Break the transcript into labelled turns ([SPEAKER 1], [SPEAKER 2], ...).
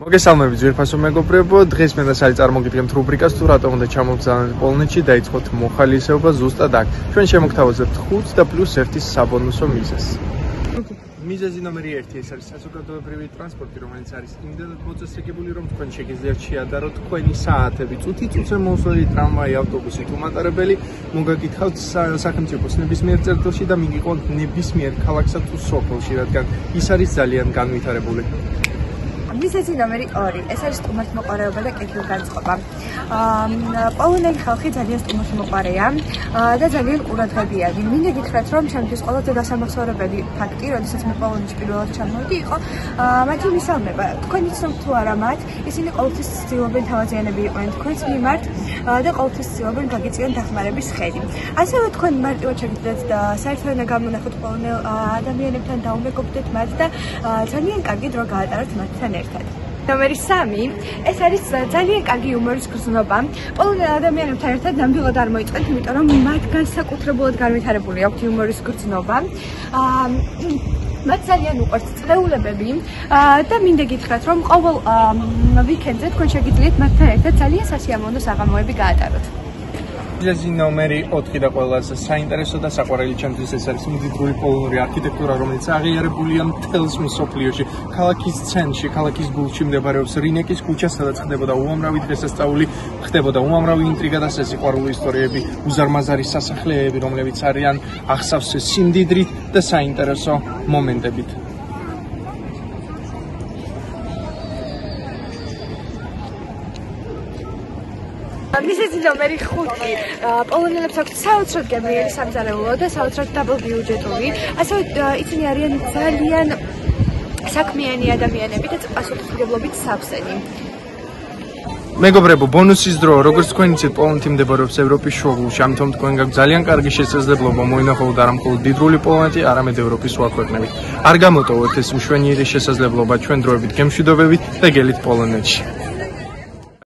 [SPEAKER 1] მოგესალმებით ძვირფასო მეგობრებო, დღეს მე და სალი წარმოგიდგენთ რუბრიკას თუ რატომ უნდა ჩამოგზავნოთ პოლონეთში და იწყოთ მოხალისეობა ზუსტად აქ. ჩვენ შემოგთავაზებთ 5 და +1 საბონუსო მიზეზს. მიზეზი ნომერი 1 ეს არის საზოგადოებრივი ტრანსპორტი, რომელიც არის იმდენად მოწესრიგებული, რომ თქვენ შეგიძლიათ შეადაროთ თქვენი საათები, წუთი-წუთზე მოსვლელი ტრამვაი, ავტობუსი თუ მატარებელი, მოგაკითხავთ სახელმწიფოს ნებისმიერ წერტილში და მიგიყვანთ ნებისმიერ ქალაქსა თუ სოფელში, რადგან ის არის ძალიან განვითარებული.
[SPEAKER 2] მიზეზი ნომერი 2 ეს არის სტუმართმოყვარეობა და კეთილგანწყობა. პოლონელი ხალხი ძალიან სტუმართმოყვარეა და ძალიან ყურადღებიანი. მინდა გითხრათ, რომ ჩემთვის ყველაზე გასამახსოვრებელი ფაქტი, როდესაც მე პოლონეთში პირველად ჩამოვედი, იყო მათი მისალმება. თქვენ იცნობთ თუ არა მათ, ისინი ყოველთვის ცდილობენ თავაზიანები იყვნენ თქვენს მიმართ და ყოველთვის ცდილობენ გაგიწიონ დახმარების ხედი. ასევე თქვენ მარტივად შეგიძლიათ საერთოდ გამონახოთ პოლონელ ადამიანებთან, დაუმეგობრდეთ მათ და ძალიან კარგი დრო გაატაროთ მათთან ერთად. ნომერი 3 ეს არის ძალიან კარგი იუმორის გრძნობა. პოლონელ ადამიანებთან ერთად ნამდვილად არ მოიწყენთ, იმიტომ რომ მათ განსაკუთრებულად განვითარებული აქვთ იუმორის გრძნობა. მათ ძალიან უყვართ წვეულებები და მინდა გითხრათ, რომ ყოველ ვიკენდზე თქვენ შეგიძლიათ მათთან ერთად ძალიან სასიამოვნო საღამოები გაატაროთ.
[SPEAKER 1] მიზეზი ნომერი 4 და ყველაზე საინტერესო და საყვარელი ჩემთვის ეს არის მდიდრული პოლონური არქიტექტურა, რომელიც აღიარებულია მთელს მსოფლიოში. ქალაქის ცენტრში, ქალაქის გულში მდებარეობს რინეკის ქუჩა, სადაც ხდებოდა უამრავი დღესასწაული, ხდებოდა უამრავი ინტრიგა და სასიყვარულო ისტორიები, უზარმაზარი სასახლეები, რომლებიც არიან აღსავსე სიმდიდრით და საინტერესო მომენტებით.
[SPEAKER 2] მიზეზი ნომერი 5 პოლონელებს აქვთ საოცრად გემრიელი სამზარეულო და საოცრად დაბალბიუჯეტური, ასევე ისინი არიან ძალიან საქმიანი ადამიანები და პასუხისმგებლობით სავსენი.
[SPEAKER 1] მეგობრებო, ბონუსის დრო, როგორც თქვენ იცით, პოლონეთი მდებარეობს ევროპის შუაგულში, ამიტომ თქვენ გაქვთ ძალიან კარგი შესაძლებლობა მოინახოთ არა მხოლოდ მდიდრული პოლონეთი, არამედ ევროპის სხვა ქვეყნები. არ გამოტოვოთ ეს მშვენიერი შესაძლებლობა ჩვენ დროებით გემშვიდობებით და გელით პოლონეთში.